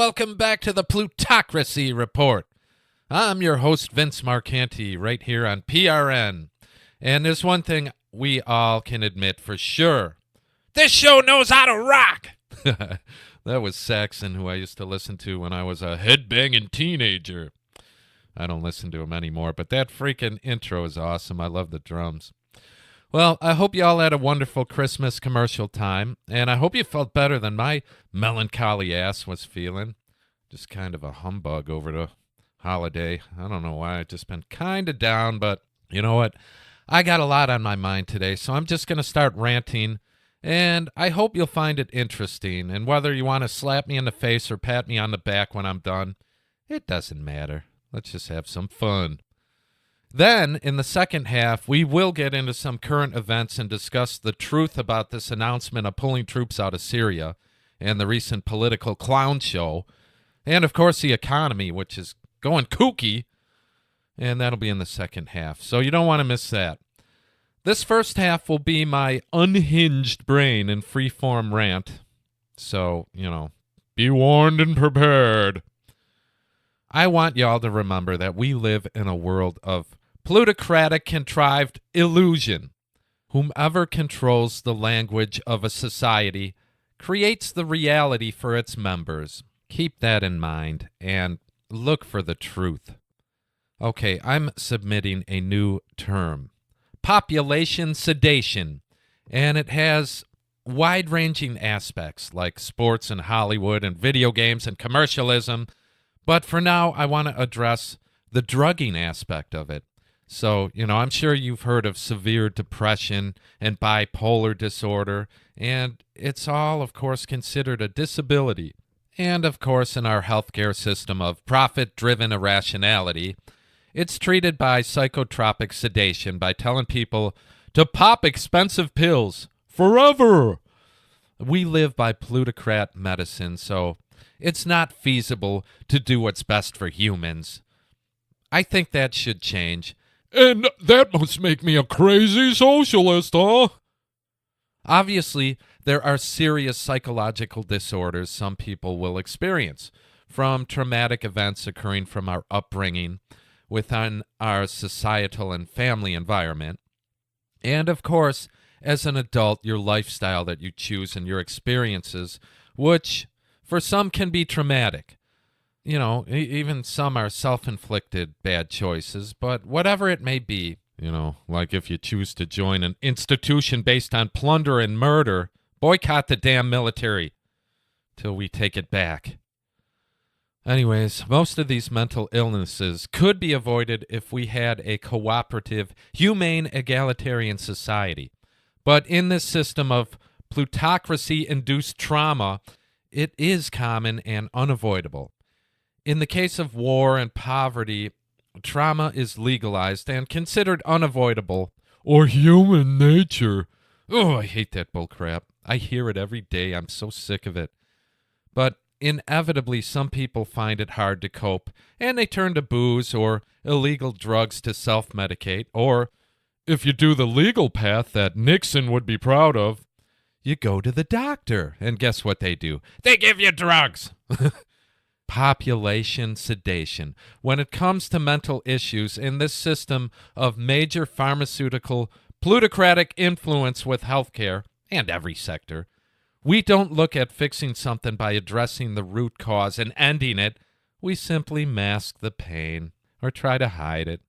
welcome back to the Plutocracy Report. I'm your host, Vince Marcanti, right here on PRN. And there's one thing we all can admit for sure. This show knows how to rock! That was Saxon, who I used to listen to when I was a headbanging teenager. I don't listen to him anymore, but that freaking intro is awesome. I love the drums. Well, I hope you all had a wonderful Christmas commercial time, and I hope you felt better than my melancholy ass was feeling. Just kind of a humbug over the holiday. I don't know why. I've just been kind of down, but you know what? I got a lot on my mind today, so I'm just going to start ranting, and I hope you'll find it interesting. And whether you want to slap me in the face or pat me on the back when I'm done, it doesn't matter. Let's just have some fun. Then, in the second half, we will get into some current events and discuss the truth about this announcement of pulling troops out of Syria and the recent political clown show, and, of course, the economy, which is going kooky, and that'll be in the second half. So you don't want to miss that. This first half will be my unhinged brain and free-form rant. So, be warned and prepared. I want y'all to remember that we live in a world of plutocratic contrived illusion. Whomever controls the language of a society creates the reality for its members. Keep that in mind and look for the truth. Okay, I'm submitting a new term. Population sedation. And it has wide-ranging aspects like sports and Hollywood and video games and commercialism. But for now, I want to address the drugging aspect of it. So, I'm sure you've heard of severe depression and bipolar disorder, and it's all, of course, considered a disability. And, of course, in our healthcare system of profit-driven irrationality, it's treated by psychotropic sedation by telling people to pop expensive pills forever. We live by plutocrat medicine, so it's not feasible to do what's best for humans. I think that should change. And that must make me a crazy socialist, huh? Obviously, there are serious psychological disorders some people will experience, from traumatic events occurring from our upbringing within our societal and family environment, and, of course, as an adult, your lifestyle that you choose and your experiences, which for some can be traumatic. Even some are self-inflicted bad choices, but whatever it may be, like if you choose to join an institution based on plunder and murder, boycott the damn military till we take it back. Anyways, most of these mental illnesses could be avoided if we had a cooperative, humane, egalitarian society. But in this system of plutocracy-induced trauma, it is common and unavoidable. In the case of war and poverty, trauma is legalized and considered unavoidable, or human nature. Oh, I hate that bullcrap. I hear it every day. I'm so sick of it. But inevitably, some people find it hard to cope, and they turn to booze or illegal drugs to self-medicate, or, if you do the legal path that Nixon would be proud of, you go to the doctor, and guess what they do? They give you drugs! Population sedation. When it comes to mental issues in this system of major pharmaceutical plutocratic influence with healthcare, and every sector, we don't look at fixing something by addressing the root cause and ending it. We simply mask the pain or try to hide it.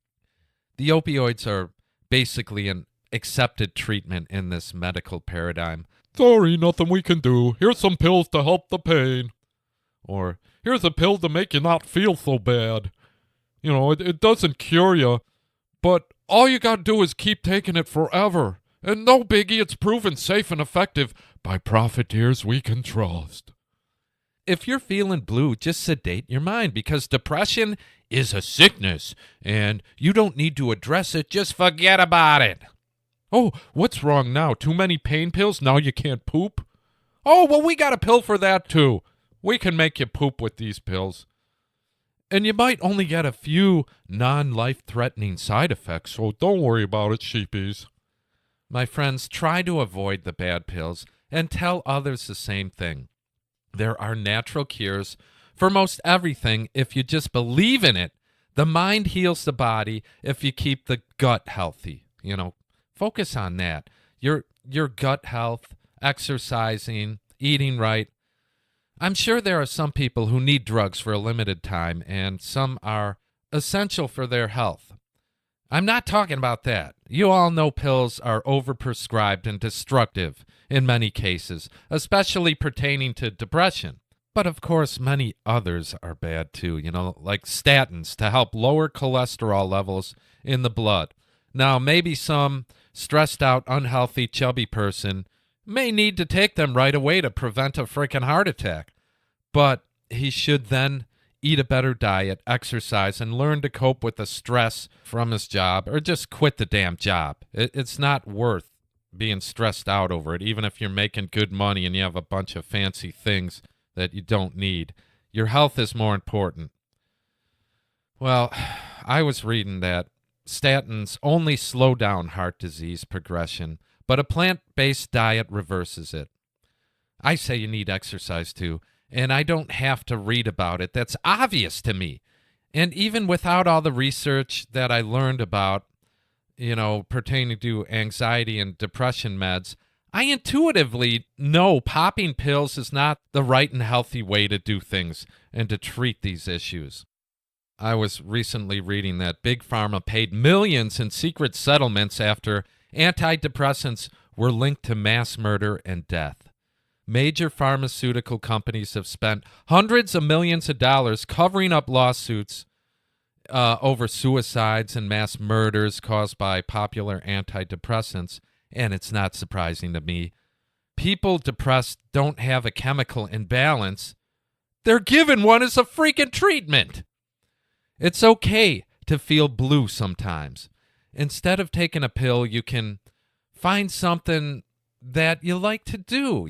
The opioids are basically an accepted treatment in this medical paradigm. Sorry, nothing we can do. Here's some pills to help the pain. Or, here's a pill to make you not feel so bad. It doesn't cure you, but all you got to do is keep taking it forever. And no biggie, it's proven safe and effective by profiteers we can trust. If you're feeling blue, just sedate your mind, because depression is a sickness, and you don't need to address it. Just forget about it. Oh, what's wrong now? Too many pain pills? Now you can't poop? Oh, well, we got a pill for that, too. We can make you poop with these pills. And you might only get a few non-life-threatening side effects, so don't worry about it, sheepies. My friends, try to avoid the bad pills and tell others the same thing. There are natural cures for most everything, if you just believe in it, the mind heals the body if you keep the gut healthy. Focus on that. Your gut health, exercising, eating right. I'm sure there are some people who need drugs for a limited time, and some are essential for their health. I'm not talking about that. You all know pills are overprescribed and destructive in many cases, especially pertaining to depression. But of course, many others are bad too, like statins to help lower cholesterol levels in the blood. Now, maybe some stressed out, unhealthy, chubby person may need to take them right away to prevent a freaking heart attack. But he should then eat a better diet, exercise, and learn to cope with the stress from his job, or just quit the damn job. It's not worth being stressed out over it, even if you're making good money and you have a bunch of fancy things that you don't need. Your health is more important. Well, I was reading that statins only slow down heart disease progression, but a plant-based diet reverses it. I say you need exercise too, and I don't have to read about it. That's obvious to me. And even without all the research that I learned about, pertaining to anxiety and depression meds, I intuitively know popping pills is not the right and healthy way to do things and to treat these issues. I was recently reading that Big Pharma paid millions in secret settlements after antidepressants were linked to mass murder and death. Major pharmaceutical companies have spent hundreds of millions of dollars covering up lawsuits over suicides and mass murders caused by popular antidepressants, and it's not surprising to me. People depressed don't have a chemical imbalance. They're given one as a freaking treatment. It's okay to feel blue sometimes. Instead of taking a pill, you can find something that you like to do,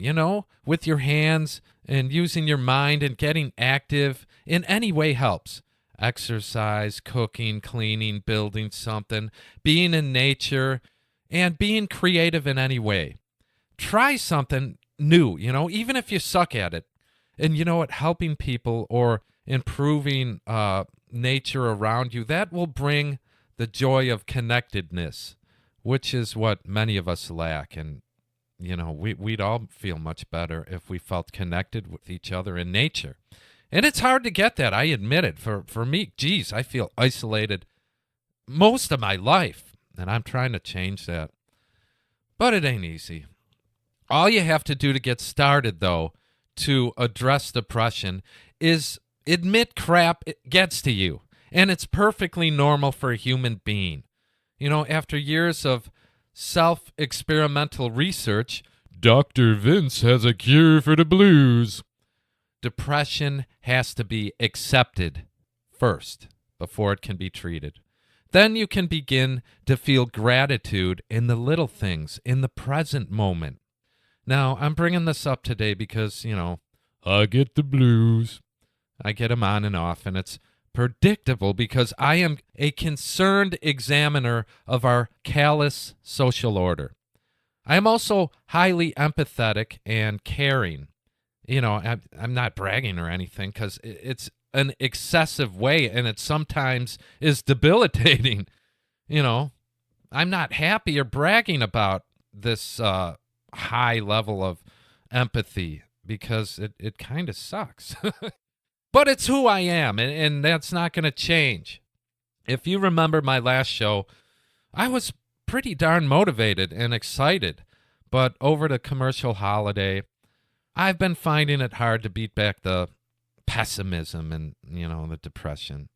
with your hands and using your mind, and getting active in any way helps. Exercise, cooking, cleaning, building something, being in nature, and being creative in any way. Try something new, even if you suck at it. And helping people or improving nature around you, that will bring the joy of connectedness, which is what many of us lack. And we'd all feel much better if we felt connected with each other in nature. And it's hard to get that, I admit it. For me, geez, I feel isolated most of my life, and I'm trying to change that. But it ain't easy. All you have to do to get started, though, to address depression is admit crap gets to you. And it's perfectly normal for a human being. After years of self-experimental research, Dr. Vince has a cure for the blues. Depression has to be accepted first before it can be treated. Then you can begin to feel gratitude in the little things, in the present moment. Now, I'm bringing this up today because, I get the blues. I get them on and off, and it's predictable because I am a concerned examiner of our callous social order. I am also highly empathetic and caring. I'm not bragging or anything because it's an excessive way, and it sometimes is debilitating. I'm not happy or bragging about this high level of empathy because it kind of sucks. But it's who I am, and that's not going to change. If you remember my last show, I was pretty darn motivated and excited, but over the commercial holiday, I've been finding it hard to beat back the pessimism and, the depression.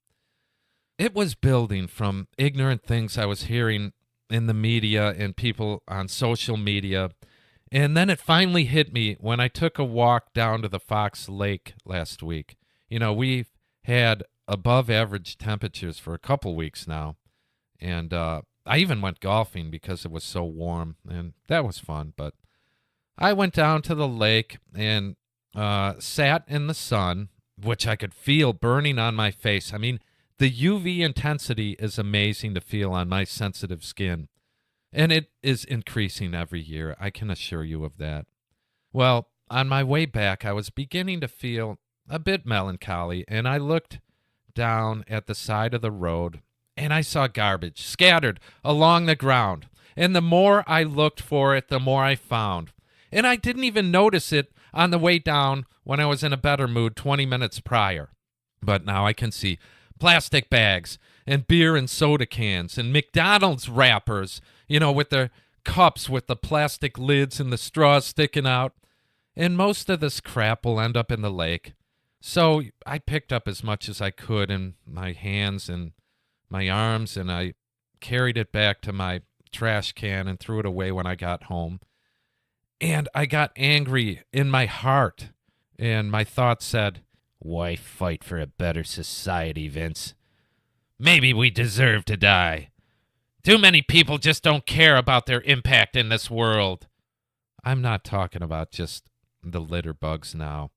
It was building from ignorant things I was hearing in the media and people on social media, and then it finally hit me when I took a walk down to the Fox Lake last week. We've had above average temperatures for a couple weeks now, and I even went golfing because it was so warm, and that was fun, but I went down to the lake and sat in the sun, which I could feel burning on my face. I mean, the UV intensity is amazing to feel on my sensitive skin, and it is increasing every year. I can assure you of that. Well, on my way back, I was beginning to feel a bit melancholy, and I looked down at the side of the road, and I saw garbage scattered along the ground. And the more I looked for it, the more I found. And I didn't even notice it on the way down when I was in a better mood 20 minutes prior. But now I can see plastic bags and beer and soda cans and McDonald's wrappers, with their cups with the plastic lids and the straws sticking out. And most of this crap will end up in the lake. So I picked up as much as I could in my hands and my arms, and I carried it back to my trash can and threw it away when I got home. And I got angry in my heart, and my thoughts said, "Why fight for a better society, Vince? Maybe we deserve to die. Too many people just don't care about their impact in this world." I'm not talking about just the litter bugs now.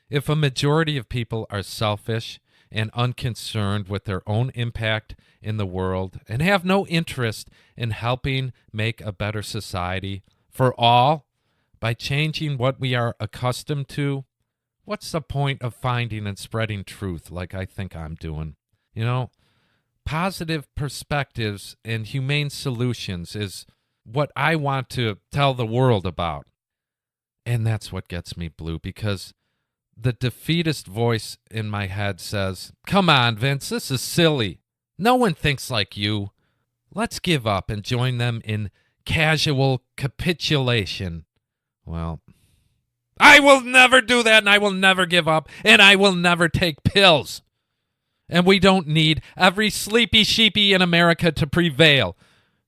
If a majority of people are selfish and unconcerned with their own impact in the world and have no interest in helping make a better society for all by changing what we are accustomed to, what's the point of finding and spreading truth like I think I'm doing? Positive perspectives and humane solutions is what I want to tell the world about. And that's what gets me blue, because the defeatist voice in my head says, "Come on, Vince, this is silly. No one thinks like you. Let's give up and join them in casual capitulation." Well, I will never do that, and I will never give up, and I will never take pills. And we don't need every sleepy sheepy in America to prevail.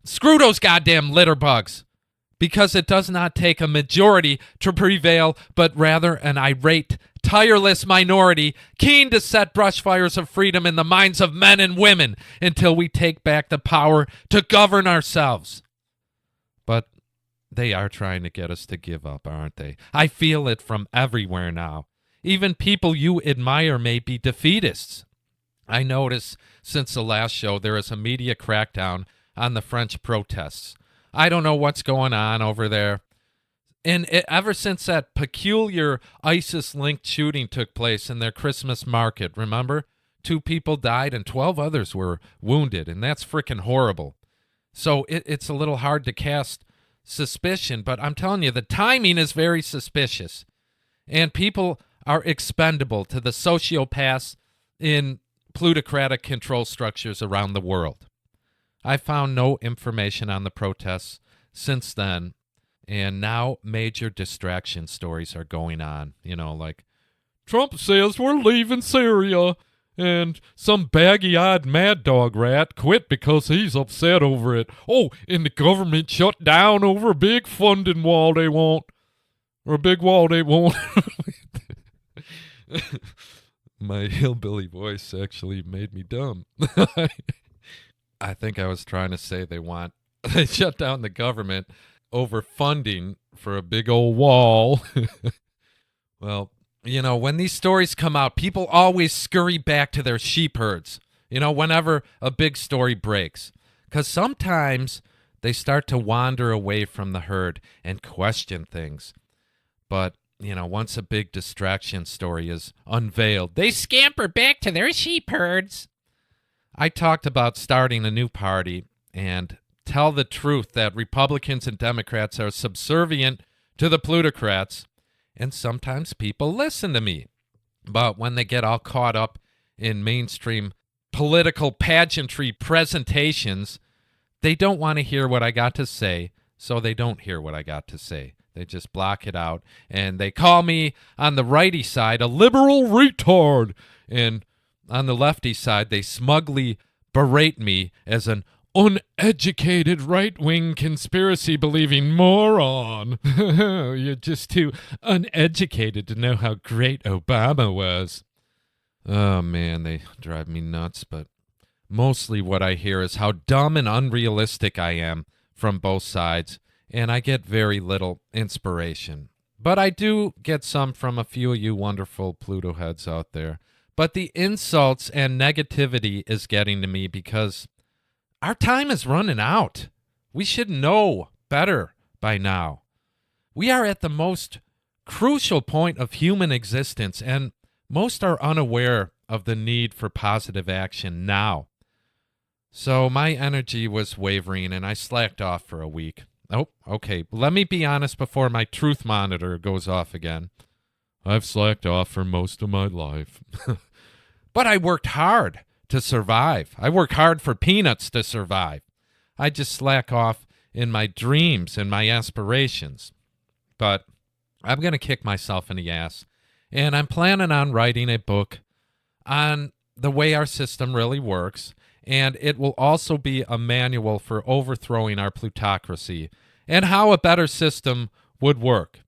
Screw those goddamn litter bugs. Because it does not take a majority to prevail, but rather an irate, tireless minority, keen to set brush fires of freedom in the minds of men and women until we take back the power to govern ourselves. But they are trying to get us to give up, aren't they? I feel it from everywhere now. Even people you admire may be defeatists. I notice since the last show there is a media crackdown on the French protests. I don't know what's going on over there. And ever since that peculiar ISIS-linked shooting took place in their Christmas market, remember? 2 people died and 12 others were wounded, and that's freaking horrible. So it's a little hard to cast suspicion, but I'm telling you, the timing is very suspicious. And people are expendable to the sociopaths in plutocratic control structures around the world. I found no information on the protests since then, and now major distraction stories are going on. Like, Trump says we're leaving Syria, and some baggy-eyed mad dog rat quit because he's upset over it. Oh, and the government shut down over a big funding wall they want. Or a big wall they want. My hillbilly voice actually made me dumb. I think I was trying to say they shut down the government over funding for a big old wall. Well, when these stories come out, people always scurry back to their sheep herds, whenever a big story breaks. Because sometimes they start to wander away from the herd and question things. But, once a big distraction story is unveiled, they scamper back to their sheep herds. I talked about starting a new party and tell the truth that Republicans and Democrats are subservient to the plutocrats, and sometimes people listen to me. But when they get all caught up in mainstream political pageantry presentations, they don't want to hear what I got to say, so they don't hear what I got to say. They just block it out, and they call me on the righty side a liberal retard, and on the lefty side, they smugly berate me as an uneducated right-wing conspiracy-believing moron. You're just too uneducated to know how great Obama was. Oh, man, they drive me nuts, but mostly what I hear is how dumb and unrealistic I am from both sides, and I get very little inspiration. But I do get some from a few of you wonderful Pluto heads out there. But the insults and negativity is getting to me because our time is running out. We should know better by now. We are at the most crucial point of human existence, and Most are unaware of the need for positive action now. So my energy was wavering and I slacked off for a week. Oh, okay. Let me be honest before my truth monitor goes off again. I've slacked off for most of my life. But I worked hard to survive. I work hard for peanuts to survive. I just slack off in my dreams and my aspirations. But I'm going to kick myself in the ass. And I'm planning on writing a book on the way our system really works. And it will also be a manual for overthrowing our plutocracy and how a better system would work.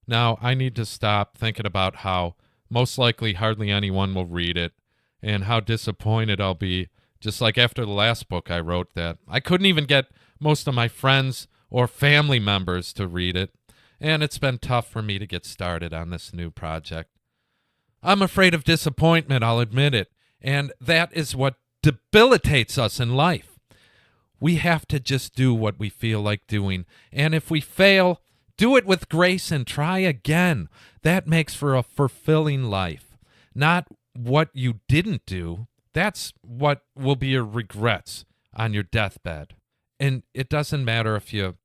Now, I need to stop thinking about how most likely hardly anyone will read it and how disappointed I'll be, just like after the last book I wrote that I couldn't even get most of my friends or family members to read it, and it's been tough for me to get started on this new project. I'm afraid of disappointment, I'll admit it, and that is what debilitates us in life. We have to just do what we feel like doing, and if we fail, do it with grace and try again. That makes for a fulfilling life. Not what you didn't do. That's what will be your regrets on your deathbed. And it doesn't matter if you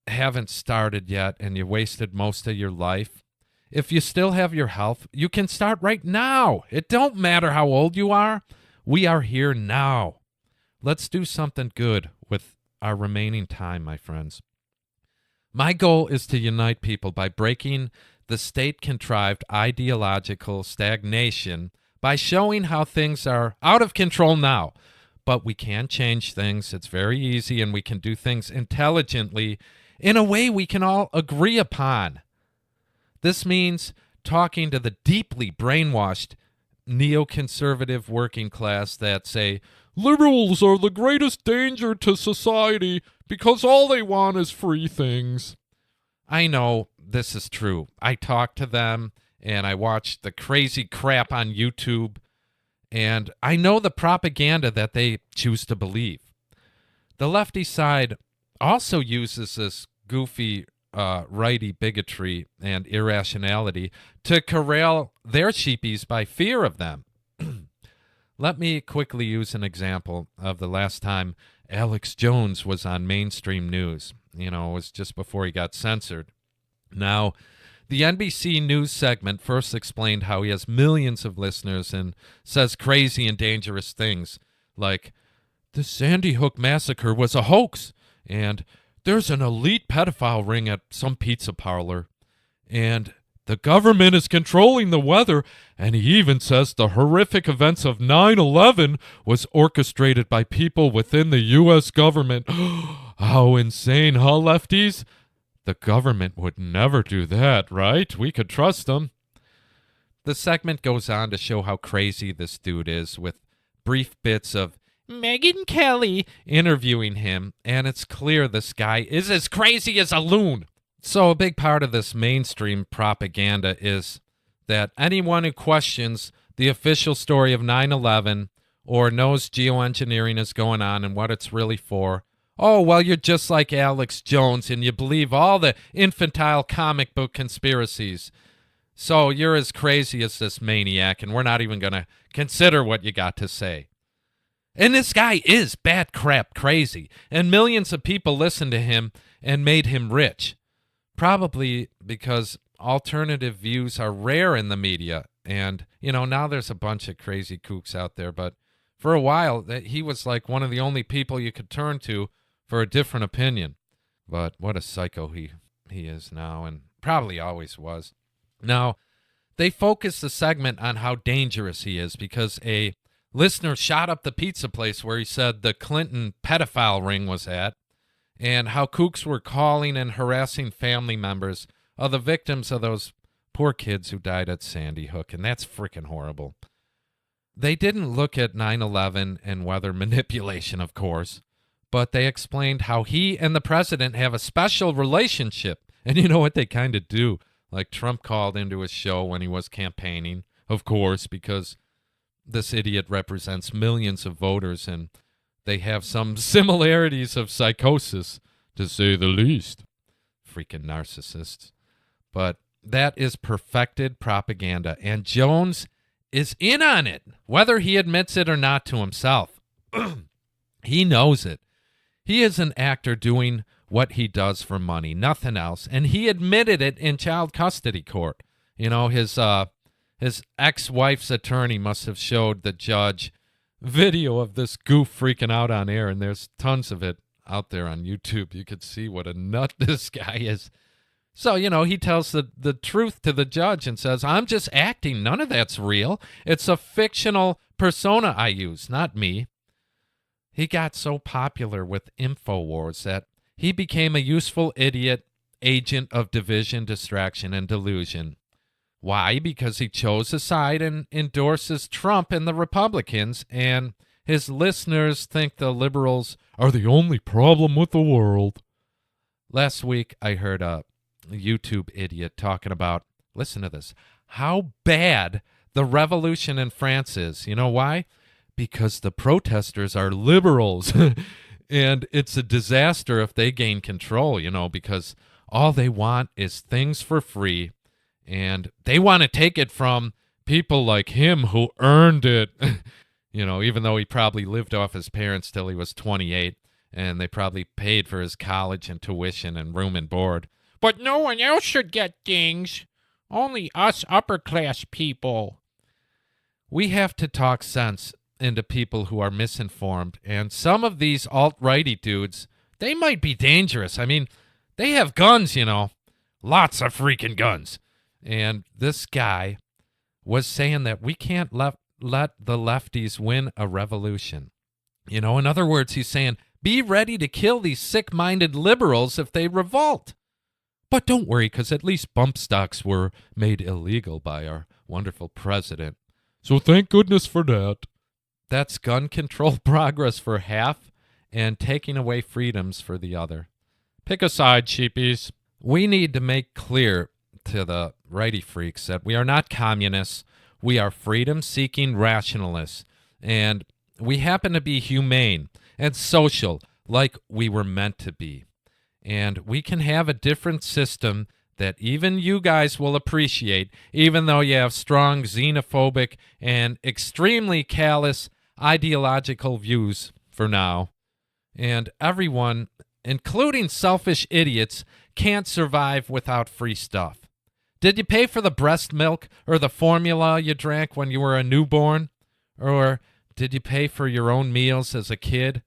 haven't started yet and you wasted most of your life. If you still have your health, you can start right now. It don't matter how old you are. We are here now. Let's do something good with our remaining time, my friends. My goal is to unite people by breaking the state-contrived ideological stagnation by showing how things are out of control now. But we can change things. It's very easy, and we can do things intelligently in a way we can all agree upon. This means talking to the deeply brainwashed neoconservative working class that say, liberals are the greatest danger to society because all they want is free things. I know this is true. I talk to them and I watch the crazy crap on YouTube, and I know the propaganda that they choose to believe. The lefty side also uses this goofy righty bigotry and irrationality to corral their sheepies by fear of them. Let me quickly use an example of the last time Alex Jones was on mainstream news. It was just before he got censored. Now, the NBC News segment first explained how he has millions of listeners and says crazy and dangerous things like, the Sandy Hook massacre was a hoax, and there's an elite pedophile ring at some pizza parlor, and the government is controlling the weather, and he even says the horrific events of 9/11 was orchestrated by people within the U.S. government. How insane, huh, lefties? The government would never do that, right? We could trust them. The segment goes on to show how crazy this dude is, with brief bits of Megyn Kelly interviewing him, and it's clear this guy is as crazy as a loon. So a big part of this mainstream propaganda is that anyone who questions the official story of 9/11 or knows geoengineering is going on and what it's really for, oh, well, you're just like Alex Jones and you believe all the infantile comic book conspiracies. So you're as crazy as this maniac, and we're not even going to consider what you got to say. And this guy is bat crap crazy, and millions of people listened to him and made him rich. Probably because alternative views are rare in the media. And, now there's a bunch of crazy kooks out there. But for a while, he was like one of the only people you could turn to for a different opinion. But what a psycho he is now, and probably always was. Now, they focus the segment on how dangerous he is because a listener shot up the pizza place where he said the Clinton pedophile ring was at, and how kooks were calling and harassing family members of the victims of those poor kids who died at Sandy Hook, and that's freaking horrible. They didn't look at 9/11 and weather manipulation, of course, but they explained how he and the president have a special relationship, and you know what they kind of do. Like Trump called into his show when he was campaigning, of course, because this idiot represents millions of voters, and they have some similarities of psychosis, to say the least. Freaking narcissists. But that is perfected propaganda, and Jones is in on it, whether he admits it or not to himself. He knows it. He is an actor doing what he does for money, nothing else, and he admitted it in child custody court. You know, his ex-wife's attorney must have showed the judge video of this goof freaking out on air, and there's tons of it out there on YouTube. You could see what a nut this guy is. So, you know, he tells the truth to the judge and says, I'm just acting. None of that's real. It's a fictional persona I use, not me. He got so popular with InfoWars that he became a useful idiot, agent of division, distraction, and delusion. Why? Because he chose a side and endorses Trump and the Republicans, and his listeners think the liberals are the only problem with the world. Last week, I heard a YouTube idiot talking about, listen to this, how bad the revolution in France is. You know why? Because the protesters are liberals, and it's a disaster if they gain control, you know, because all they want is things for free. And they want to take it from people like him who earned it, you know, even though he probably lived off his parents till he was 28, and they probably paid for his college and tuition and room and board. But no one else should get things. Only us upper-class people. We have to talk sense into people who are misinformed, and some of these alt-righty dudes, they might be dangerous. I mean, they have guns, you know, lots of freaking guns. And this guy was saying that we can't let the lefties win a revolution. You know, in other words, he's saying, be ready to kill these sick-minded liberals if they revolt. But don't worry, because at least bump stocks were made illegal by our wonderful president. So thank goodness for that. That's gun control progress for half and taking away freedoms for the other. Pick a side, sheepies. We need to make clear to the righty freaks that we are not communists. We are freedom-seeking rationalists, and we happen to be humane and social like we were meant to be. And we can have a different system that even you guys will appreciate, even though you have strong xenophobic and extremely callous ideological views for now. And everyone, including selfish idiots, can't survive without free stuff. Did you pay for the breast milk or the formula you drank when you were a newborn? Or did you pay for your own meals as a kid?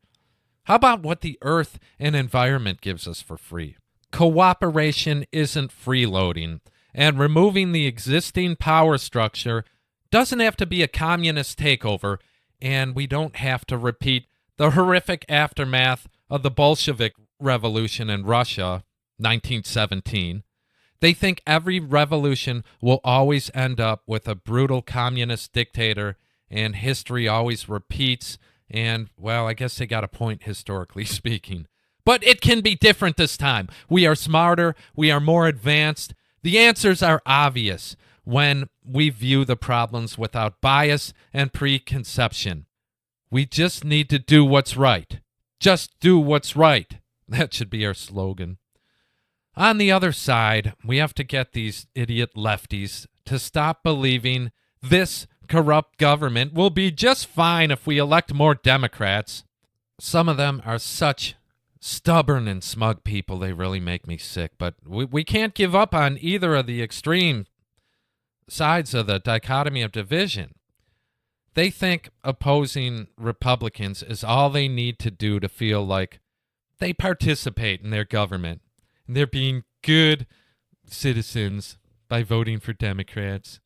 How about what the earth and environment gives us for free? Cooperation isn't freeloading, and removing the existing power structure doesn't have to be a communist takeover, and we don't have to repeat the horrific aftermath of the Bolshevik Revolution in Russia, 1917. They think every revolution will always end up with a brutal communist dictator, and history always repeats, and, well, I guess they got a point historically speaking. But it can be different this time. We are smarter. We are more advanced. The answers are obvious when we view the problems without bias and preconception. We just need to do what's right. Just do what's right. That should be our slogan. On the other side, we have to get these idiot lefties to stop believing this corrupt government will be just fine if we elect more Democrats. Some of them are such stubborn and smug people, they really make me sick. But we can't give up on either of the extreme sides of the dichotomy of division. They think opposing Republicans is all they need to do to feel like they participate in their government. And they're being good citizens by voting for Democrats.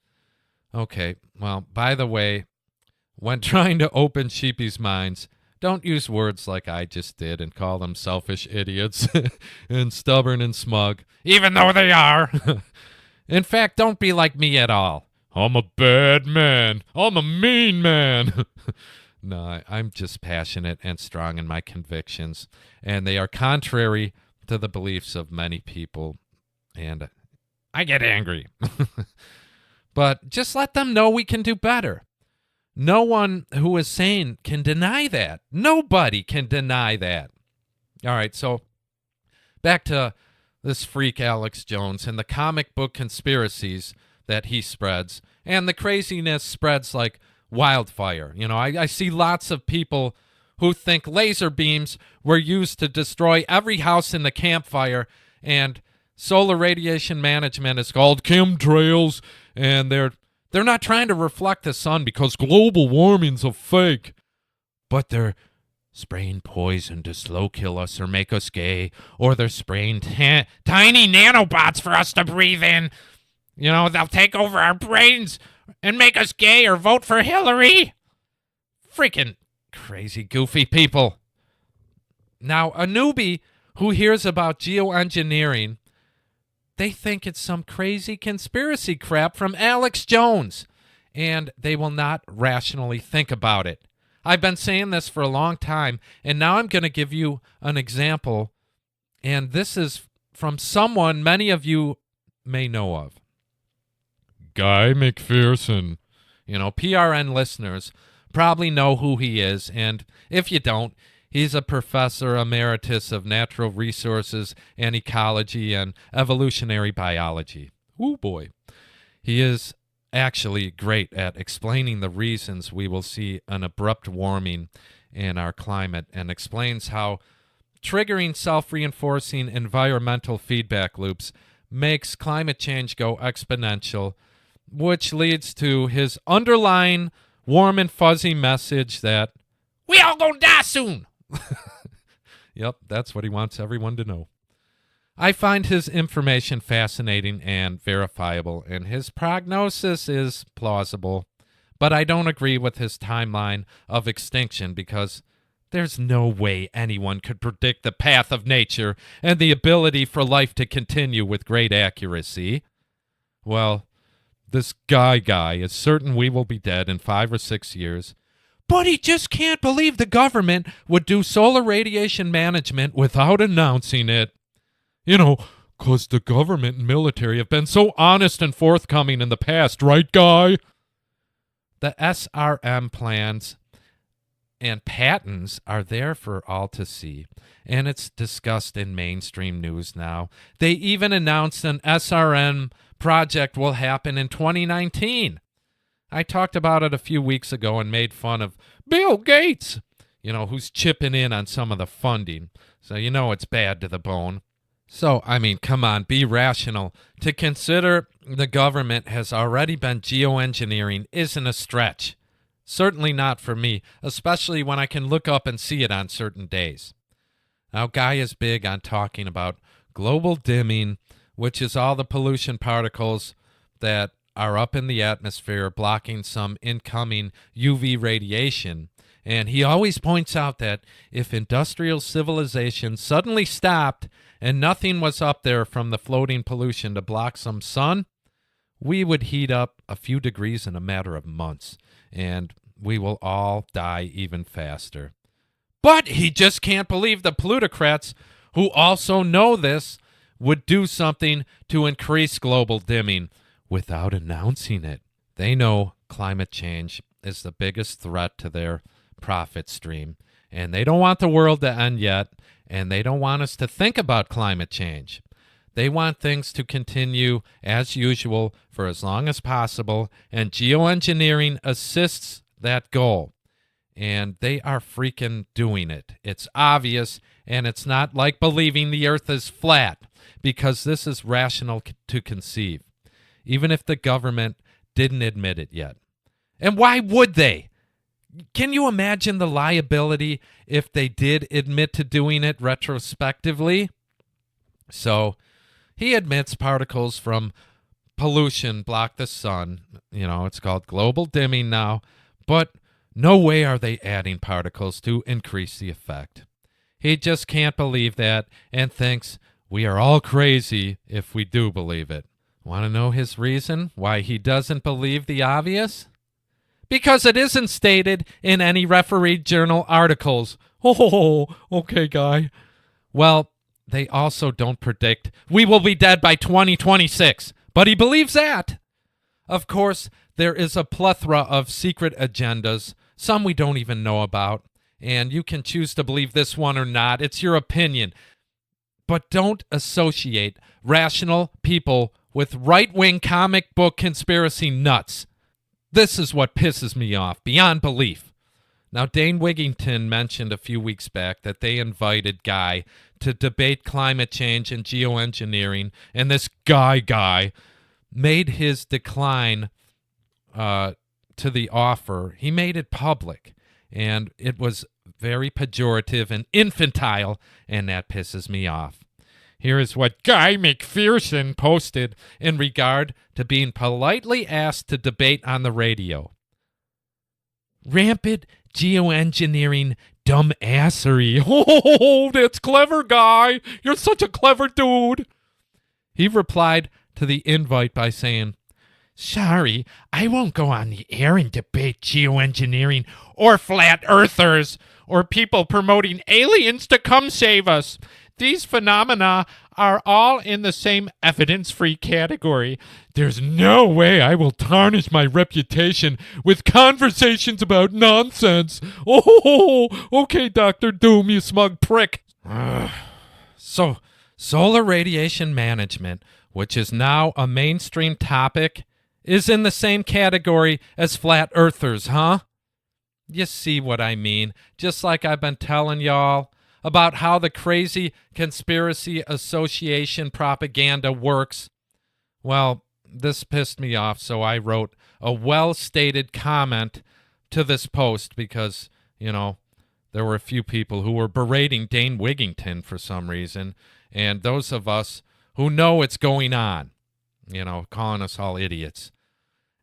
Okay, well, by the way, when trying to open sheepies' minds, don't use words like I just did and call them selfish idiots and stubborn and smug, even though they are. In fact, don't be like me at all. I'm a bad man. I'm a mean man. No, I'm just passionate and strong in my convictions, and they are contrary to the beliefs of many people, and I get angry. But just let them know we can do better. No one who is sane can deny that. Nobody can deny that. All right, so back to this freak Alex Jones, and the comic book conspiracies that he spreads, and the craziness spreads like wildfire. I see lots of people who think laser beams were used to destroy every house in the campfire, and solar radiation management is called chemtrails, and they're not trying to reflect the sun because global warming's a fake, but they're spraying poison to slow kill us or make us gay, or they're spraying tiny nanobots for us to breathe in. They'll take over our brains and make us gay or vote for Hillary. Freaking crazy, goofy people. Now, a newbie who hears about geoengineering, they think it's some crazy conspiracy crap from Alex Jones, and they will not rationally think about it. I've been saying this for a long time, and now I'm going to give you an example, and this is from someone many of you may know of. Guy McPherson. PRN listeners probably know who he is, and if you don't, he's a professor emeritus of natural resources and ecology and evolutionary biology. Oh boy. He is actually great at explaining the reasons we will see an abrupt warming in our climate, and explains how triggering self-reinforcing environmental feedback loops makes climate change go exponential, which leads to his underlying warm and fuzzy message that we all gonna die soon. Yep, that's what he wants everyone to know. I find his information fascinating and verifiable, and his prognosis is plausible, but I don't agree with his timeline of extinction because there's no way anyone could predict the path of nature and the ability for life to continue with great accuracy. Well, this guy is certain we will be dead in 5 or 6 years, but he just can't believe the government would do solar radiation management without announcing it. 'Cause the government and military have been so honest and forthcoming in the past, right, Guy? The SRM plans and patents are there for all to see, and it's discussed in mainstream news now. They even announced an SRM project will happen in 2019. I talked about it a few weeks ago and made fun of Bill Gates, who's chipping in on some of the funding. So it's bad to the bone. So, come on, be rational. To consider the government has already been geoengineering isn't a stretch. Certainly not for me, especially when I can look up and see it on certain days. Now, Guy is big on talking about global dimming, which is all the pollution particles that are up in the atmosphere blocking some incoming UV radiation. And he always points out that if industrial civilization suddenly stopped and nothing was up there from the floating pollution to block some sun, we would heat up a few degrees in a matter of months, and we will all die even faster. But he just can't believe the plutocrats, who also know this, would do something to increase global dimming without announcing it. They know climate change is the biggest threat to their profit stream, and they don't want the world to end yet, and they don't want us to think about climate change. They want things to continue as usual for as long as possible, and geoengineering assists that goal. And they are freaking doing it. It's obvious, and it's not like believing the earth is flat, because this is rational to conceive, even if the government didn't admit it yet. And why would they? Can you imagine the liability if they did admit to doing it retrospectively? So he admits particles from pollution block the sun. It's called global dimming now, but no way are they adding particles to increase the effect. He just can't believe that and thinks we are all crazy if we do believe it. Want to know his reason why he doesn't believe the obvious? Because it isn't stated in any refereed journal articles. Oh, okay, Guy. Well, they also don't predict we will be dead by 2026, but he believes that. Of course, there is a plethora of secret agendas, some we don't even know about, and you can choose to believe this one or not. It's your opinion. But don't associate rational people with right-wing comic book conspiracy nuts. This is what pisses me off beyond belief. Now, Dane Wigington mentioned a few weeks back that they invited Guy to debate climate change and geoengineering, and this guy made his decline to the offer. He made it public, and it was very pejorative and infantile, and that pisses me off. Here is what Guy McPherson posted in regard to being politely asked to debate on the radio. Rampant geoengineering dumbassery. Oh, that's clever, Guy. You're such a clever dude. He replied to the invite by saying, sorry, I won't go on the air and debate geoengineering or flat earthers or people promoting aliens to come save us. These phenomena are all in the same evidence-free category. There's no way I will tarnish my reputation with conversations about nonsense. Oh, okay, Dr. Doom, you smug prick. So, solar radiation management, which is now a mainstream topic, is in the same category as flat earthers, huh? You see what I mean? Just like I've been telling y'all about how the crazy conspiracy association propaganda works. Well, this pissed me off, so I wrote a well-stated comment to this post because, there were a few people who were berating Dane Wigington for some reason, and those of us who know what's going on, calling us all idiots.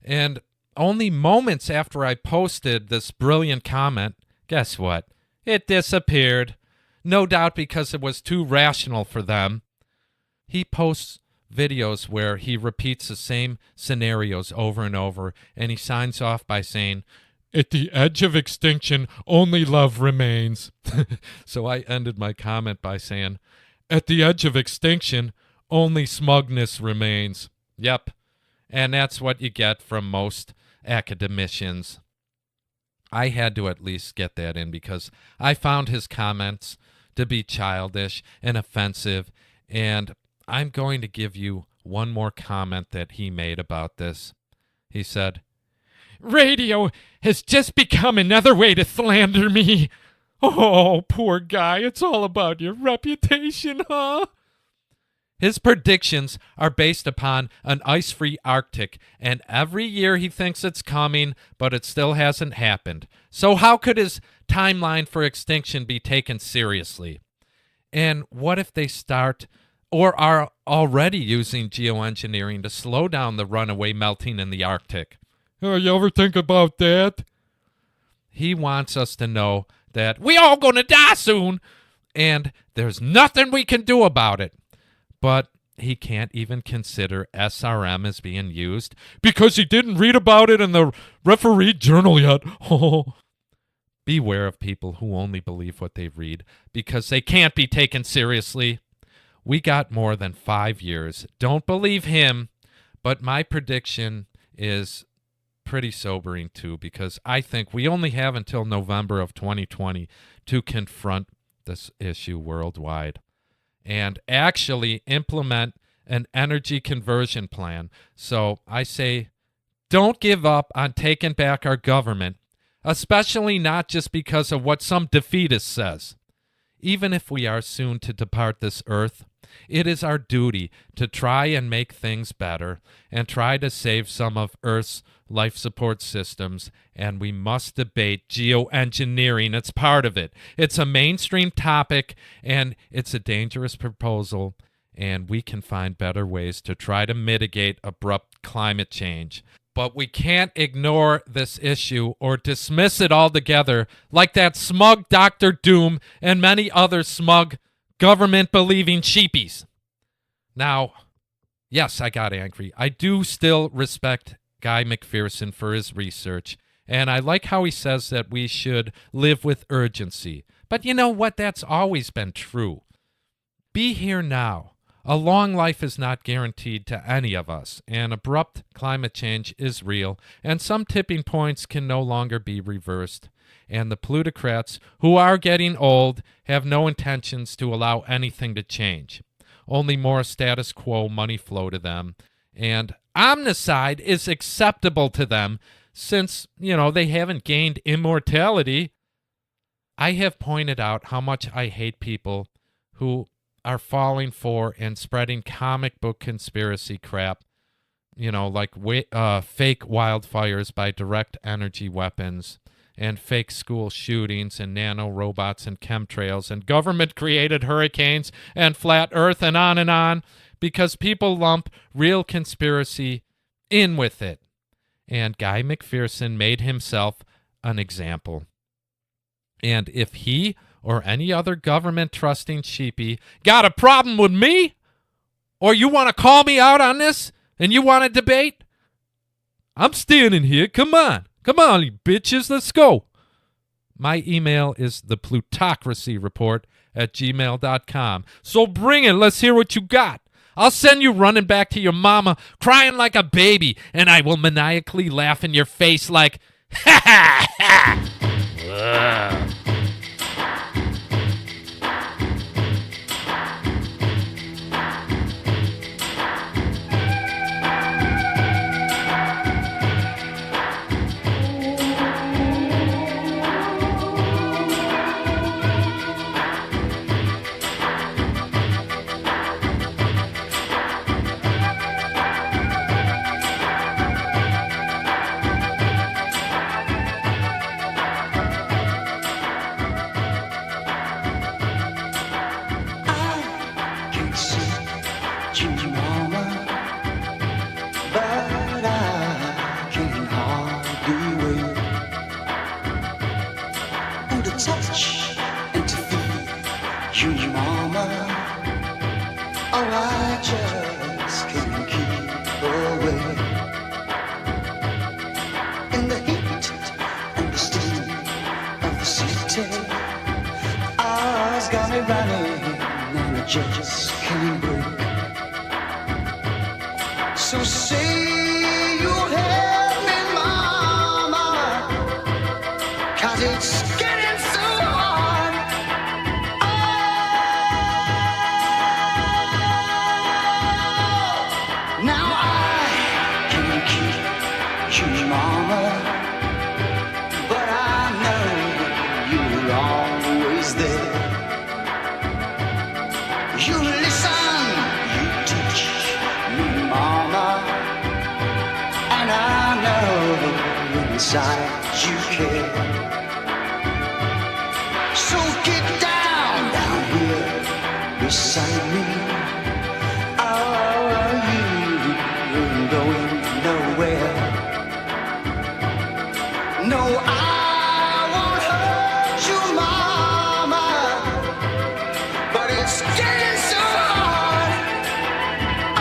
And only moments after I posted this brilliant comment, guess what? It disappeared. No doubt because it was too rational for them. He posts videos where he repeats the same scenarios over and over, and he signs off by saying, at the edge of extinction, only love remains. So I ended my comment by saying, at the edge of extinction, only smugness remains. Yep, and that's what you get from most academicians. I had to at least get that in because I found his comments to be childish and offensive, and I'm going to give you one more comment that he made about this. He said, radio has just become another way to slander me. Oh, poor Guy, it's all about your reputation, huh? His predictions are based upon an ice-free Arctic, and every year he thinks it's coming, but it still hasn't happened. So how could his timeline for extinction be taken seriously? And what if they start or are already using geoengineering to slow down the runaway melting in the Arctic? Oh, you ever think about that? He wants us to know that we all gonna die soon, and there's nothing we can do about it. But he can't even consider SRM as being used because he didn't read about it in the referee journal yet. Oh. Beware of people who only believe what they read because they can't be taken seriously. We got more than 5 years. Don't believe him, but my prediction is pretty sobering too because I think we only have until November of 2020 to confront this issue worldwide and actually implement an energy conversion plan. So I say, don't give up on taking back our government, especially not just because of what some defeatist says. Even if we are soon to depart this earth, it is our duty to try and make things better and try to save some of Earth's life support systems, and we must debate geoengineering. It's part of it. It's a mainstream topic, and it's a dangerous proposal, and we can find better ways to try to mitigate abrupt climate change. But we can't ignore this issue or dismiss it altogether like that smug Dr. Doom and many other smug government-believing sheepies. Now, yes, I got angry. I do still respect Guy McPherson for his research, and I like how he says that we should live with urgency. But you know what? That's always been true. Be here now. A long life is not guaranteed to any of us, and abrupt climate change is real, and some tipping points can no longer be reversed. And the plutocrats, who are getting old, have no intentions to allow anything to change. Only more status quo money flow to them. And omnicide is acceptable to them since, they haven't gained immortality. I have pointed out how much I hate people who are falling for and spreading comic book conspiracy crap, like fake wildfires by direct energy weapons and fake school shootings and nanorobots and chemtrails and government-created hurricanes and flat earth and on, because people lump real conspiracy in with it. And Guy McPherson made himself an example. And if he or any other government-trusting sheepy got a problem with me, or you want to call me out on this, and you want to debate, I'm standing here. Come on, you bitches, let's go. My email is theplutocracyreport@gmail.com. So bring it. Let's hear what you got. I'll send you running back to your mama, crying like a baby, and I will maniacally laugh in your face like, ha ha ha. Just can't break. So say you'll help me, mama, 'cause it's getting so hard. Oh, now I can keep you, mama, but I know you're always there. You listen, you teach me, mama, and I know inside you care. So get down here beside me. Oh, you ain't going nowhere. No, I won't hurt you, mama, but it's getting so hard. Oh.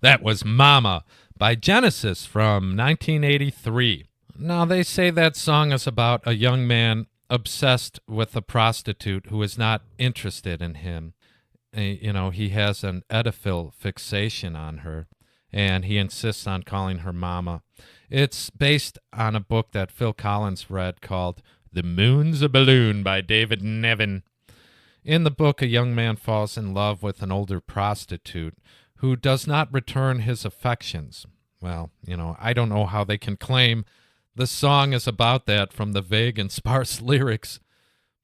That was Mama by Genesis from 1983. Now, they say that song is about a young man obsessed with a prostitute who is not interested in him. He has an edophil fixation on her, and he insists on calling her Mama. It's based on a book that Phil Collins read called The Moon's a Balloon by David Nevin. In the book, a young man falls in love with an older prostitute who does not return his affections. Well, I don't know how they can claim the song is about that from the vague and sparse lyrics.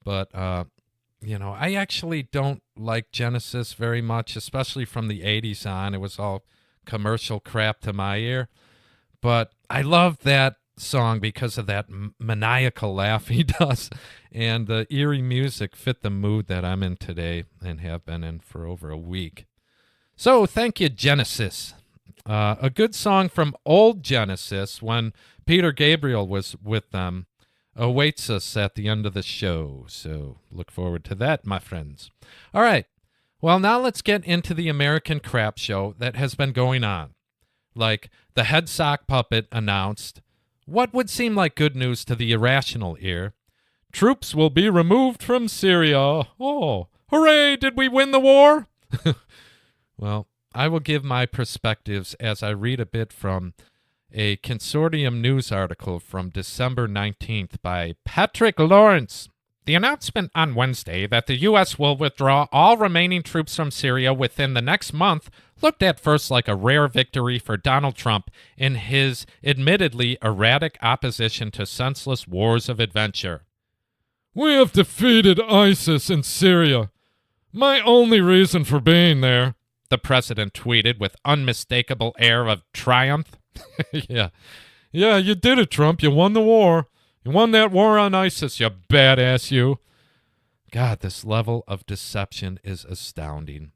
But, I actually don't like Genesis very much, especially from the 80s on. It was all commercial crap to my ear. But I love that song because of that maniacal laugh he does. And the eerie music fit the mood that I'm in today and have been in for over a week. So thank you, Genesis. A good song from old Genesis when Peter Gabriel was with them awaits us at the end of the show. So look forward to that, my friends. All right. Well, now let's get into the American crap show that has been going on. Like the head sock puppet announced what would seem like good news to the irrational ear. Troops will be removed from Syria. Oh, hooray, did we win the war? Well, I will give my perspectives as I read a bit from a Consortium news article from December 19th by Patrick Lawrence. The announcement on Wednesday that the U.S. will withdraw all remaining troops from Syria within the next month looked at first like a rare victory for Donald Trump in his admittedly erratic opposition to senseless wars of adventure. We have defeated ISIS in Syria. My only reason for being there, the president tweeted with unmistakable air of triumph. Yeah, you did it, Trump. You won the war. You won that war on ISIS, you badass you. God, this level of deception is astounding.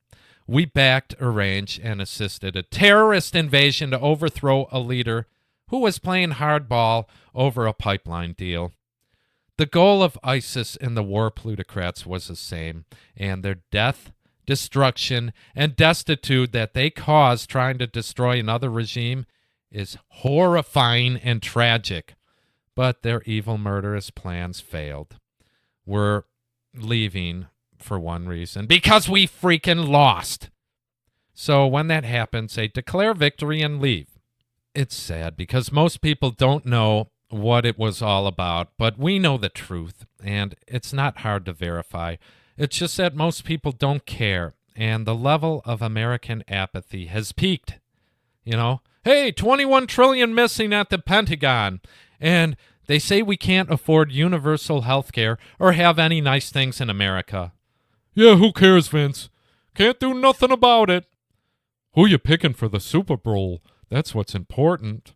We backed, arranged, and assisted a terrorist invasion to overthrow a leader who was playing hardball over a pipeline deal. The goal of ISIS and the war plutocrats was the same, and their death, destruction, and destitute that they caused trying to destroy another regime is horrifying and tragic. But their evil, murderous plans failed. We're leaving for one reason, because we freaking lost. So when that happens, they declare victory and leave. It's sad because most people don't know what it was all about, but we know the truth, and it's not hard to verify. It's just that most people don't care, and the level of American apathy has peaked. Hey, 21 trillion missing at the Pentagon, and they say we can't afford universal health care or have any nice things in America. Yeah, who cares, Vince? Can't do nothing about it. Who you picking for the Super Bowl? That's what's important.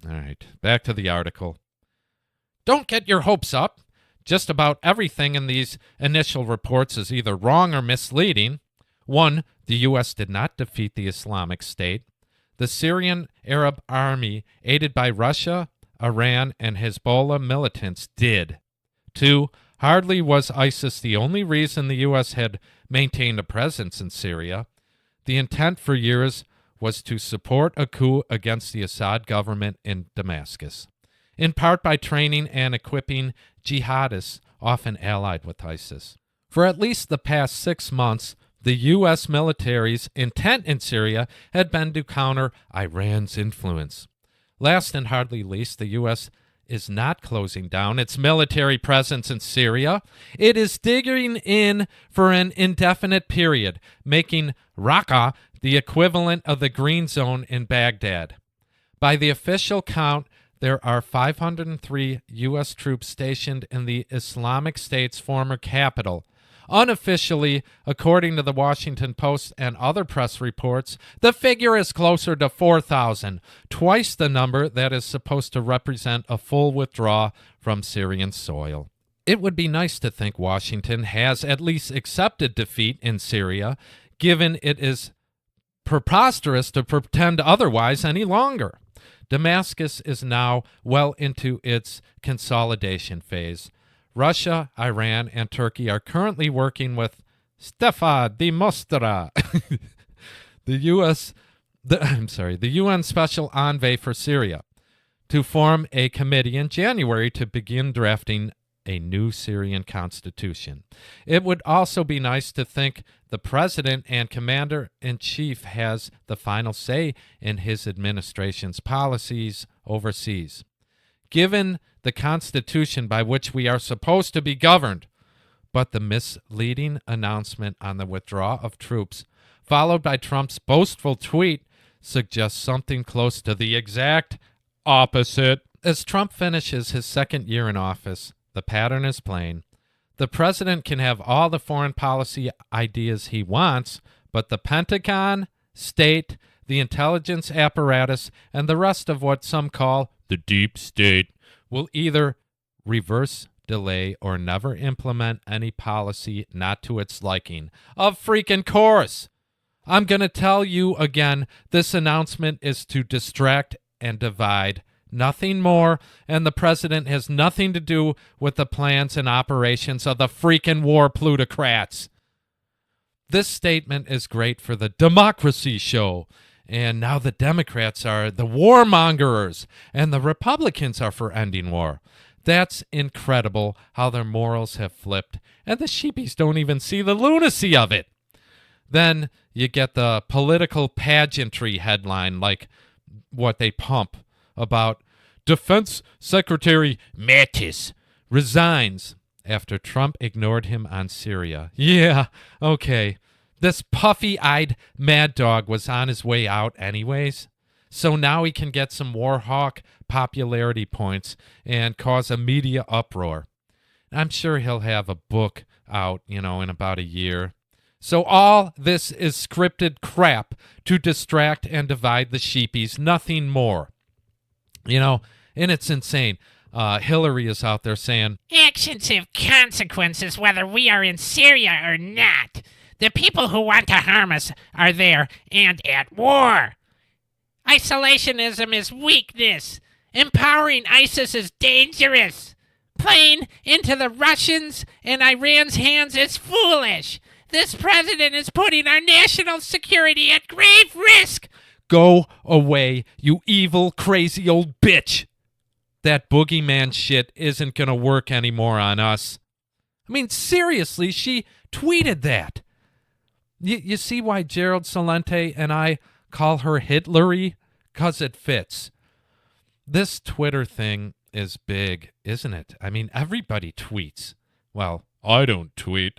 All right, back to the article. Don't get your hopes up. Just about everything in these initial reports is either wrong or misleading. 1, the U.S. did not defeat the Islamic State. The Syrian Arab army, aided by Russia, Iran, and Hezbollah militants, did. 2, hardly was ISIS the only reason the U.S. had maintained a presence in Syria. The intent for years was to support a coup against the Assad government in Damascus, in part by training and equipping jihadists often allied with ISIS. For at least the past 6 months, the U.S. military's intent in Syria had been to counter Iran's influence. Last and hardly least, the U.S. is not closing down its military presence in Syria. It is digging in for an indefinite period, making Raqqa the equivalent of the Green Zone in Baghdad. By the official count, there are 503 U.S. troops stationed in the Islamic State's former capital. Unofficially, according to the Washington Post and other press reports, the figure is closer to 4,000, twice the number that is supposed to represent a full withdrawal from Syrian soil. It would be nice to think Washington has at least accepted defeat in Syria, given it is preposterous to pretend otherwise any longer. Damascus is now well into its consolidation phase. Russia, Iran, and Turkey are currently working with Stefa de Mostra, the UN Special Envoy for Syria, to form a committee in January to begin drafting a new Syrian constitution. It would also be nice to think the president and commander-in-chief has the final say in his administration's policies overseas. Given the constitution by which we are supposed to be governed, but the misleading announcement on the withdrawal of troops, followed by Trump's boastful tweet, suggests something close to the exact opposite. As Trump finishes his second year in office, the pattern is plain. The president can have all the foreign policy ideas he wants, but the Pentagon, state, the intelligence apparatus, and the rest of what some call the deep state will either reverse, delay, or never implement any policy not to its liking. Of freaking course! I'm going to tell you again, this announcement is to distract and divide. Nothing more, and the president has nothing to do with the plans and operations of the freaking war plutocrats. This statement is great for the democracy show, and now the Democrats are the warmongers, and the Republicans are for ending war. That's incredible how their morals have flipped, and the sheepies don't even see the lunacy of it. Then you get the political pageantry headline like what they pump about Defense Secretary Mattis resigns after Trump ignored him on Syria. Yeah, okay. This puffy-eyed mad dog was on his way out anyways, so now he can get some war hawk popularity points and cause a media uproar. I'm sure he'll have a book out, in about a year. So all this is scripted crap to distract and divide the sheepies, nothing more. And it's insane. Hillary is out there saying, actions have consequences whether we are in Syria or not. The people who want to harm us are there and at war. Isolationism is weakness. Empowering ISIS is dangerous. Playing into the Russians' and Iran's hands is foolish. This president is putting our national security at grave risk. Go away, you evil, crazy old bitch. That boogeyman shit isn't going to work anymore on us. I mean, seriously, she tweeted that. You see why Gerald Celente and I call her Hitlery? Because it fits. This Twitter thing is big, isn't it? I mean, everybody tweets. Well, I don't tweet.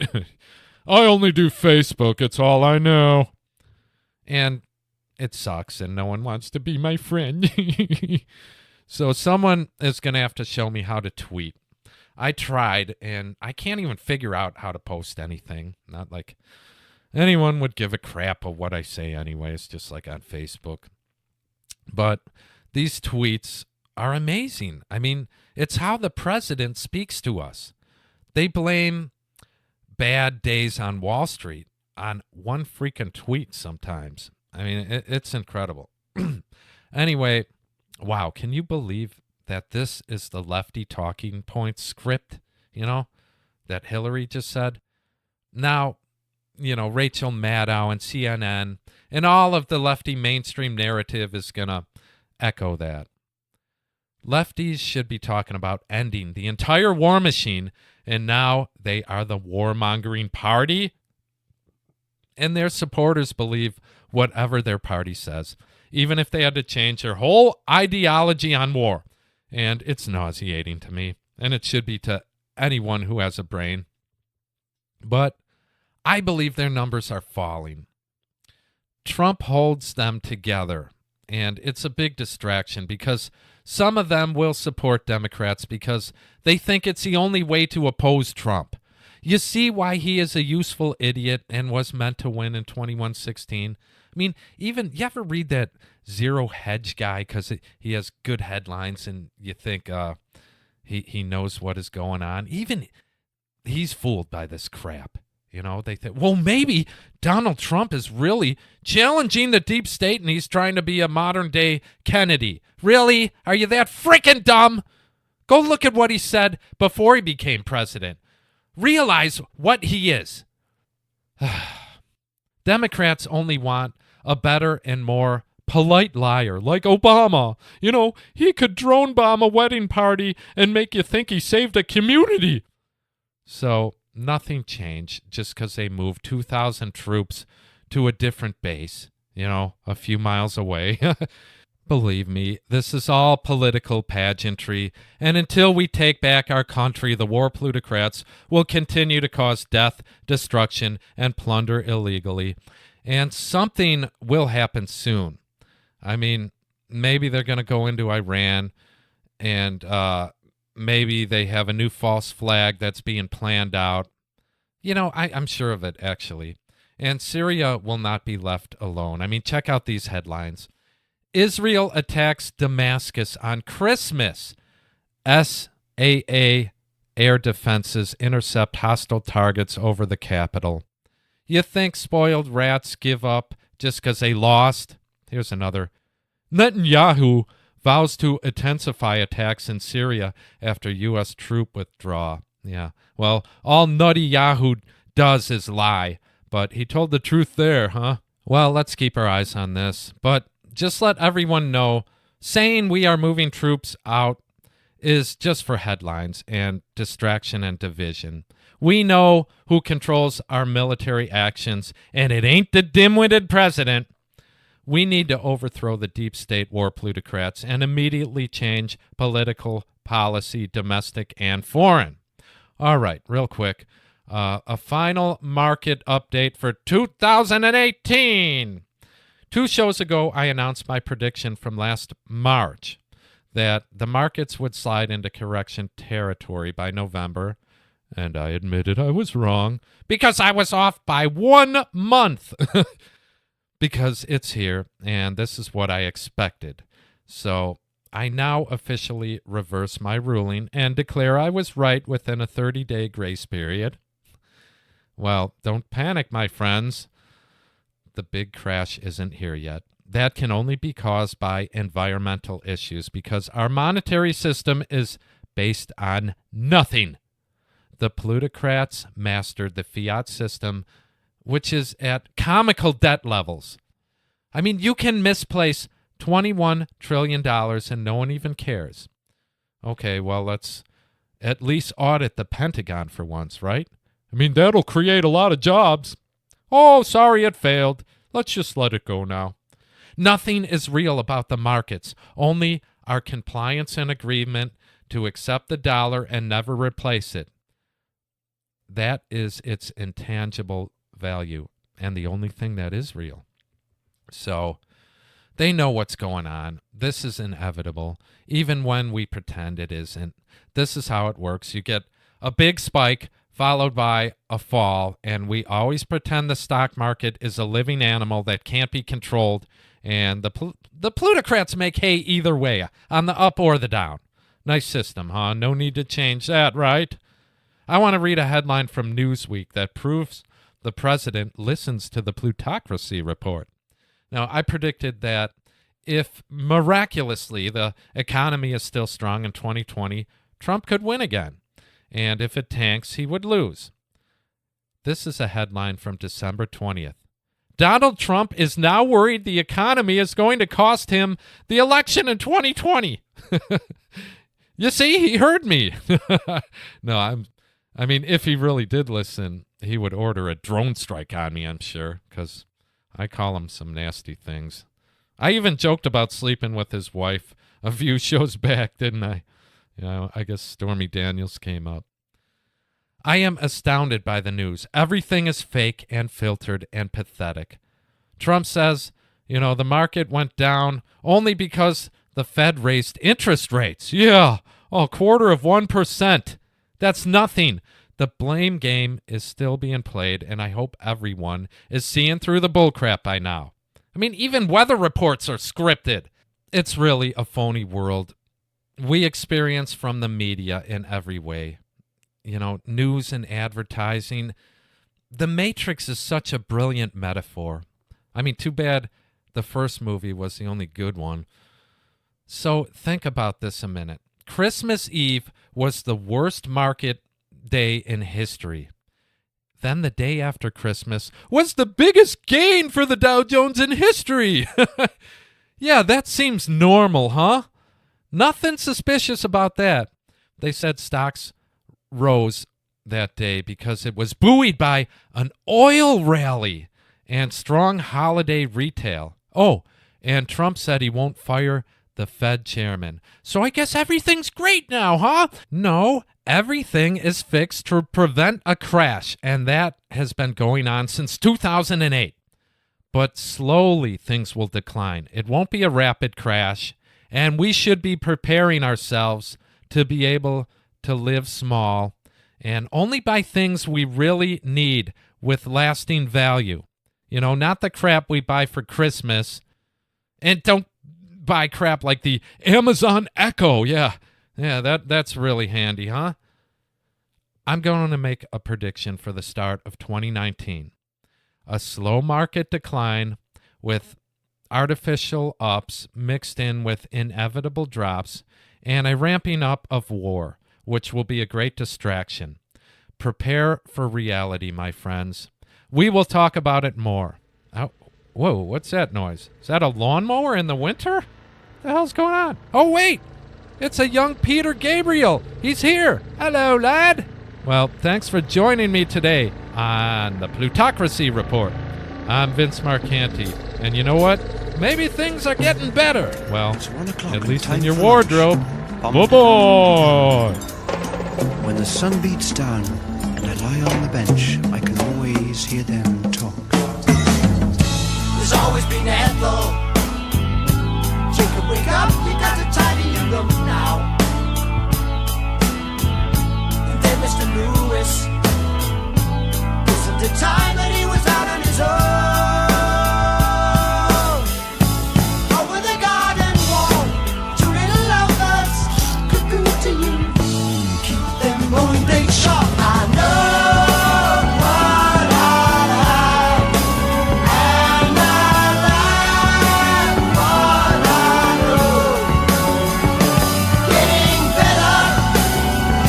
I only do Facebook. It's all I know. And it sucks, and no one wants to be my friend. So someone is going to have to show me how to tweet. I tried, and I can't even figure out how to post anything. Not like anyone would give a crap of what I say anyways, just like on Facebook. But these tweets are amazing. I mean, it's how the president speaks to us. They blame bad days on Wall Street on one freaking tweet sometimes. I mean, it's incredible. Anyway, wow, can you believe that this is the lefty talking point script, that Hillary just said? Now, Rachel Maddow and CNN and all of the lefty mainstream narrative is going to echo that. Lefties should be talking about ending the entire war machine, and now they are the warmongering party. And their supporters believe whatever their party says, even if they had to change their whole ideology on war. And it's nauseating to me, and it should be to anyone who has a brain. But I believe their numbers are falling. Trump holds them together, and it's a big distraction because some of them will support Democrats because they think it's the only way to oppose Trump. You see why he is a useful idiot and was meant to win in 2116? I mean, even, you ever read that Zero Hedge guy because he has good headlines and you think he knows what is going on? Even he's fooled by this crap. They think, well, maybe Donald Trump is really challenging the deep state and he's trying to be a modern-day Kennedy. Really? Are you that freaking dumb? Go look at what he said before he became president. Realize what he is. Democrats only want a better and more polite liar like Obama. You know, he could drone bomb a wedding party and make you think he saved a community. So nothing changed just because they moved 2,000 troops to a different base, you know, a few miles away. Believe me, this is all political pageantry, and until we take back our country, the war plutocrats will continue to cause death, destruction, and plunder illegally. And something will happen soon. I mean, maybe they're going to go into Iran, and maybe they have a new false flag that's being planned out. You know, I'm sure of it, actually. And Syria will not be left alone. I mean, check out these headlines. Israel attacks Damascus on Christmas. SAA air defenses intercept hostile targets over the capital. You think spoiled rats give up just because they lost? Here's another. Netanyahu vows to intensify attacks in Syria after U.S. troop withdraw. Yeah, well, all Nutty Yahoo does is lie, but he told the truth there, huh? Well, let's keep our eyes on this, but just let everyone know, saying we are moving troops out is just for headlines and distraction and division. We know who controls our military actions, and it ain't the dim-witted president. We need to overthrow the deep state war plutocrats and immediately change political policy, domestic and foreign. All right, real quick, a final market update for 2018. 2 shows ago, I announced my prediction from last March that the markets would slide into correction territory by November, and I admitted I was wrong because I was off by 1 month. Because it's here, and this is what I expected. So I now officially reverse my ruling and declare I was right within a 30-day grace period. Well, don't panic, my friends. The big crash isn't here yet. That can only be caused by environmental issues because our monetary system is based on nothing. The plutocrats mastered the fiat system, which is at comical debt levels. I mean, you can misplace $21 trillion and no one even cares. Okay, well, let's at least audit the Pentagon for once, right? I mean, that'll create a lot of jobs. Oh, sorry, it failed. Let's just let it go now. Nothing is real about the markets, only our compliance and agreement to accept the dollar and never replace it. That is its intangible value and the only thing that is real. So they know what's going on. This is inevitable, even when we pretend it isn't. This is how it works. You get a big spike followed by a fall, and we always pretend the stock market is a living animal that can't be controlled, and the plutocrats make hay either way, on the up or the down. Nice system, huh? No need to change that, right? I want to read a headline from Newsweek that proves the president listens to the Plutocracy Report. Now, I predicted that if miraculously the economy is still strong in 2020, Trump could win again. And if it tanks, he would lose. This is a headline from December 20th. Donald Trump is now worried the economy is going to cost him the election in 2020. You see, he heard me. No, I mean, if he really did listen, he would order a drone strike on me, I'm sure, because I call him some nasty things. I even joked about sleeping with his wife a few shows back, didn't I? You know, I guess Stormy Daniels came up. I am astounded by the news. Everything is fake and filtered and pathetic. Trump says, you know, the market went down only because the Fed raised interest rates. Yeah, a 1/4%. That's nothing. The blame game is still being played, and I hope everyone is seeing through the bullcrap by now. I mean, even weather reports are scripted. It's really a phony world we experience from the media in every way. You know, news and advertising. The Matrix is such a brilliant metaphor. I mean, too bad the first movie was the only good one. So think about this a minute. Christmas Eve was the worst market day in history. Then the day after Christmas was the biggest gain for the Dow Jones in history. Yeah, that seems normal, huh? Nothing suspicious about that. They said stocks rose that day because it was buoyed by an oil rally and strong holiday retail. Oh, and Trump said he won't fire the Fed chairman. So I guess everything's great now, huh? No, everything is fixed to prevent a crash, and that has been going on since 2008. But slowly things will decline. It won't be a rapid crash, and we should be preparing ourselves to be able to live small and only buy things we really need with lasting value. You know, not the crap we buy for Christmas. And don't buy crap like the Amazon Echo. Yeah, that's really handy, huh? I'm going to make a prediction for the start of 2019. A slow market decline with artificial ups mixed in with inevitable drops and a ramping up of war, which will be a great distraction. Prepare for reality, my friends. We will talk about it more. Oh, whoa, what's that noise? Is that a lawnmower in the winter? What the hell's going on? Oh, wait! It's a young Peter Gabriel. He's here. Hello, lad. Well, thanks for joining me today on the Plutocracy Report. I'm Vince Marcanti, and you know what? Maybe things are getting better. Well, at least in your wardrobe. Boy! When the sun beats down and I lie on the bench, I can always hear them talk. There's always been Ethel. Jacob, wake up, you got to tidy your room now. And then Mr. Lewis, wasn't the time that he was out on his own. Over the garden wall, two little lovers, cuckoo to you. Keep them moonlight sharp, I know what I like. And I like what I know. Getting better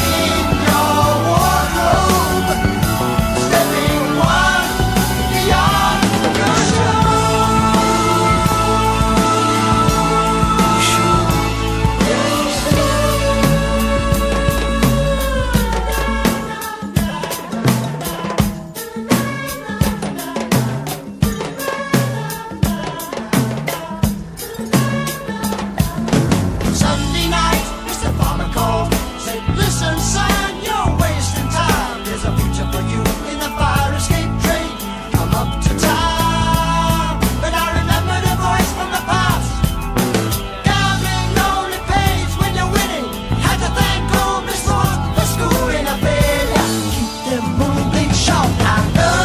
in your wardrobe. Stepping one beyond your Sunday night, Mr. Farmer called, said, listen son, you're wasting time. There's a future for you in the fire escape train. Come up to town. But I remember the voice from the past. Gambling only pays when you're winning. Had to thank old Miss Ross for schooling a failure. Keep them moving sharp. I know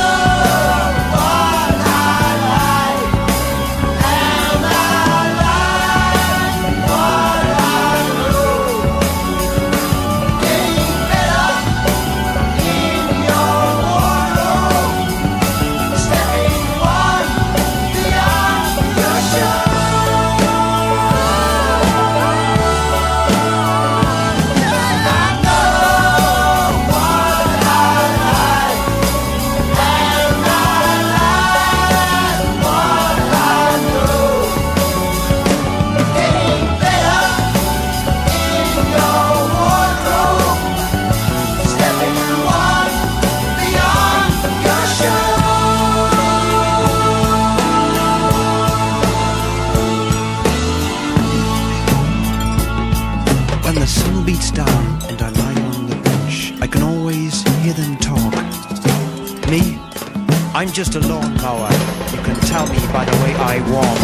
what I like. And I like what I know. Getting better in your wardrobe. Stepping one beyond your show. I know what I like. And I like what I know. Getting better in your wardrobe. Stepping one beyond your show. When the sun beats down and I lie on the bench, I can always hear them talk. Me? I'm just a lawnmower. You can tell me by the way I walk.